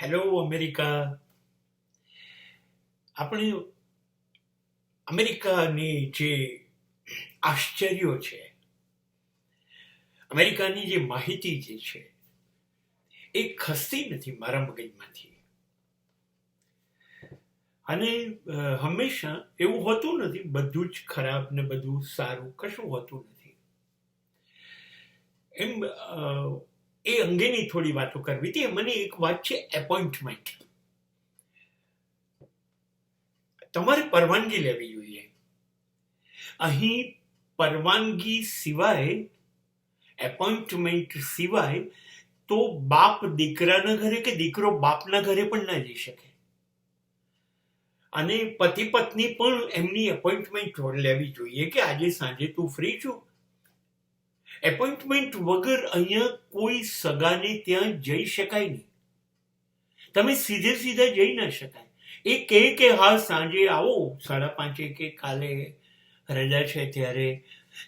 Hello America. આપણે અમેરિકાની જે આશ્ચર્યો છે, અમેરિકાની જે માહિતી જે છે એ ખસતી નથી મારા મગજમાંથી. અને હંમેશા એવું હોતું નથી બધું જ ખરાબ ને બધું સારું, કશું હોતું નથી. એમ એ અંગેની થોડી વાતો કરવી હતી. મને એક વાત છે એપોઇન્ટમેન્ટ. તમારે પરવાનગી લેવી જોઈએ. અહીં પરવાનગી સિવાય, એપોઇન્ટમેન્ટ સિવાય તો બાપ દીકરાના ઘરે કે દીકરો બાપના ઘરે પણ ના જઈ શકે. અને પતિ પત્ની પણ એમની એપોઇન્ટમેન્ટ લેવી જોઈએ કે આજે સાંજે તું ફ્રી છું. એપોઇન્ટમેન્ટ વગર અહીંયા કોઈ સગાને ત્યાં જઈ શકાય નહીં. તમે સીધે સીધા જઈ ના શકાય. એ કહે કે હા સાંજે આવો 5:30 કે કાલે રજા છે ત્યારે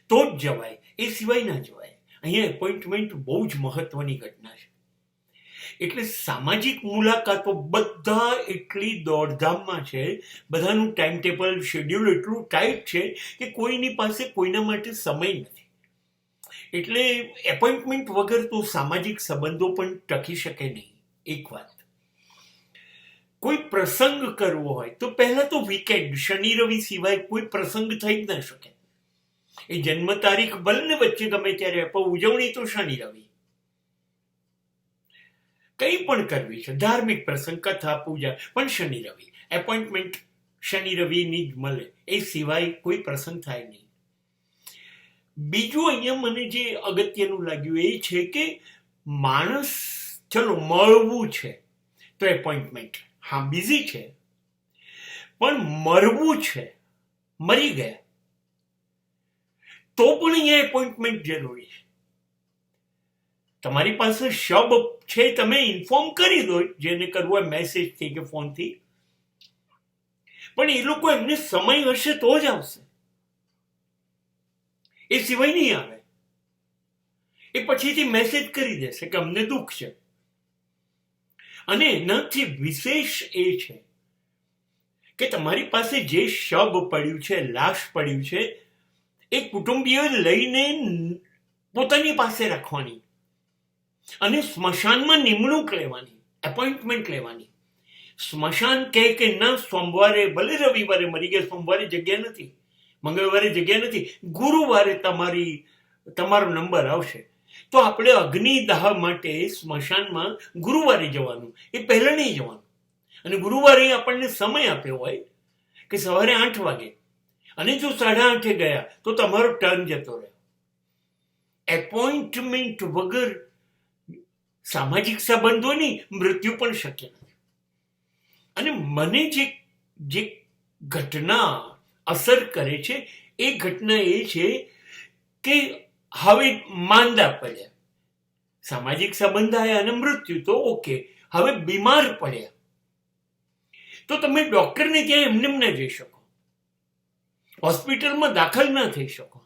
તો જ જવાય, એ સિવાય ના જવાય. અહીંયા એપોઇન્ટમેન્ટ બહુ જ મહત્વની ઘટના છે. એટલે સામાજિક મુલાકાતો બધા એટલી દોડધામમાં છે, બધાનું ટાઈમ ટેબલ શેડ્યુલ એટલું ટાઈટ છે કે કોઈની પાસે કોઈના માટે સમય નથી. એટલે એપોઇન્ટમેન્ટ વગર તો સામાજિક સંબંધો પણ ટકી શકે નહીં. એક વાત, કોઈ પ્રસંગ કરવો હોય તો પહેલા તો વીકેન્ડ, શનિ રવિ સિવાય કોઈ પ્રસંગ થઈ જ ના શકે. એ જન્મ તારીખ ભલે ને વચ્ચે ગમે ત્યારે આપો, ઉજવણી તો શનિ રવિ. કંઈ પણ કરવી છે, ધાર્મિક પ્રસંગ, કથા, પૂજા, પણ શનિ રવિ. એપોઇન્ટમેન્ટ શનિ રવિની જ મળે, એ સિવાય કોઈ પ્રસંગ થાય નહીં. બીજું અહીંયા મને જે અગત્યનું લાગ્યું એ છે કે માણસ, ચલો મળવું છે તો એપોઇન્ટમેન્ટ, હા બિઝી છે, પણ મરવું છે, મરી ગયા તો પણ અહીંયા એપોઇન્ટમેન્ટ જરૂરી છે. તમારી પાસે શબ છે, તમે ઇન્ફોર્મ કરી દો જેને કરવું હોય મેસેજથી કે ફોનથી, પણ એ લોકો એમને સમય હશે તો જ આવશે, એ સિવાય નહીં આવે. એ પછીથી મેસેજ કરી દેશે કે અમને દુઃખ છે. અને એનાથી વિશેષ એ છે કે તમારી પાસે જે શબ પડ્યું છે, લાશ પડ્યું છે, એ કુટુંબીઓ લઈને પોતાની પાસે રાખવાની અને સ્મશાનમાં નિમણૂક લેવાની, એપોઇન્ટમેન્ટ લેવાની. સ્મશાન કહે કે ના સોમવારે, ભલે રવિવારે મરી ગયા, સોમવારે જગ્યા નથી, મંગળવારે જગ્યા નથી, ગુરુવારે તમારો નંબર આવશે. તો આપણે અગ્નિદાહ માટે સ્મશાનમાં ગુરુવારે જવાનું, એ પહેલા નહીં જવાનું. અને ગુરુવારે આપણને સમય આપ્યો હોય કે સવારે 8 વાગે, અને જો 8:30 ગયા તો તમારો ટર્ન જતો રહે. એપોઇન્ટમેન્ટ વગર સામાજિક સંબંધોની મૃત્યુ પણ શક્ય નથી. અને મને જે ઘટના અસર કરે છે એ ઘટના એ છે કે હવે માંદા પડ્યા, સામાજિક સંબંધ આવ્યા અને મૃત્યુ તો ઓકે, હવે બીમાર પડ્યા તો તમે ડોક્ટરને ત્યાં એમને ના જઈ શકો, હોસ્પિટલમાં દાખલ ના થઈ શકો.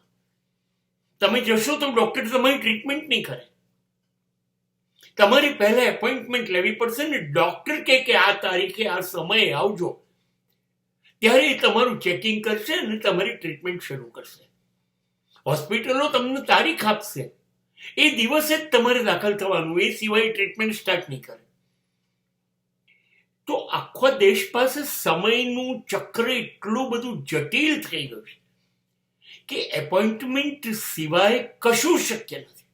તમે જશો તો ડોક્ટર તમારી ટ્રીટમેન્ટ નહીં કરે. તમારી પહેલા એપોઇન્ટમેન્ટ લેવી પડશે ને. ડોક્ટર કે આ તારીખે આ સમયે આવજો, ત્યારે એ તમારું ચેકિંગ કરશે અને તમારી ટ્રીટમેન્ટ શરૂ કરશે. હોસ્પિટલો તમને તારીખ આપશે, એ દિવસે જ તમારે દાખલ થવાનું, એ સિવાય ટ્રીટમેન્ટ સ્ટાર્ટ નહીં કરે. તો આખો દેશ પાસે સમયનું ચક્ર એટલું બધું જટિલ થઈ ગયું છે કે એપોઇન્ટમેન્ટ સિવાય કશું શક્ય નથી.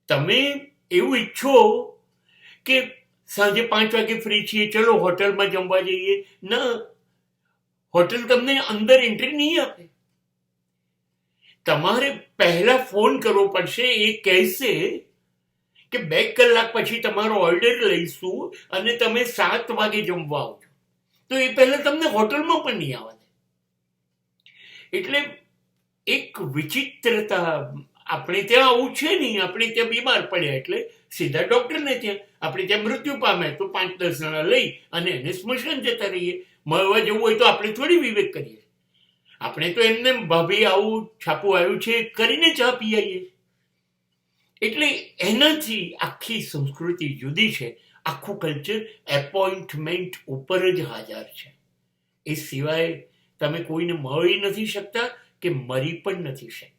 તમે એવું ઈચ્છો કે સાંજે 5 વાગે ફ્રી છીએ, ચલો હોટલમાં જમવા જઈએ, ના, હોટલ તમને અંદર એન્ટ્રી નહીં આપે. તમારે પહેલા ફોન કરવો પડશે. એ કહેશે કે 2 કલાક પછી તમારો ઓર્ડર લઈશું અને તમે 7 વાગે જમવા આવજો, તો એ પહેલા તમને હોટલમાં પણ નહીં આવવા દે. એટલે એક વિચિત્રતા, આપણે ત્યાં આવું છે નહીં. આપણે ત્યાં બીમાર પડ્યા એટલે સીધા ડોક્ટરને ત્યાં, આપણે ત્યાં મૃત્યુ પામે તો 5-10 જણા લઈ અને એને સ્મશાન જતા રહીએ. મળવા જવું હોય તો આપણે થોડી વિવેક કરીએ. આપણે તો એમને ભાભી આવું છાપું આવ્યું છે કરીને ચા પી આવીએ. એટલે એનાથી આખી સંસ્કૃતિ જુદી છે. આખું કલ્ચર એપોઇન્ટમેન્ટ ઉપર જ હાજર છે. એ સિવાય તમે કોઈને મળી નથી શકતા કે મરી પણ નથી શકતા.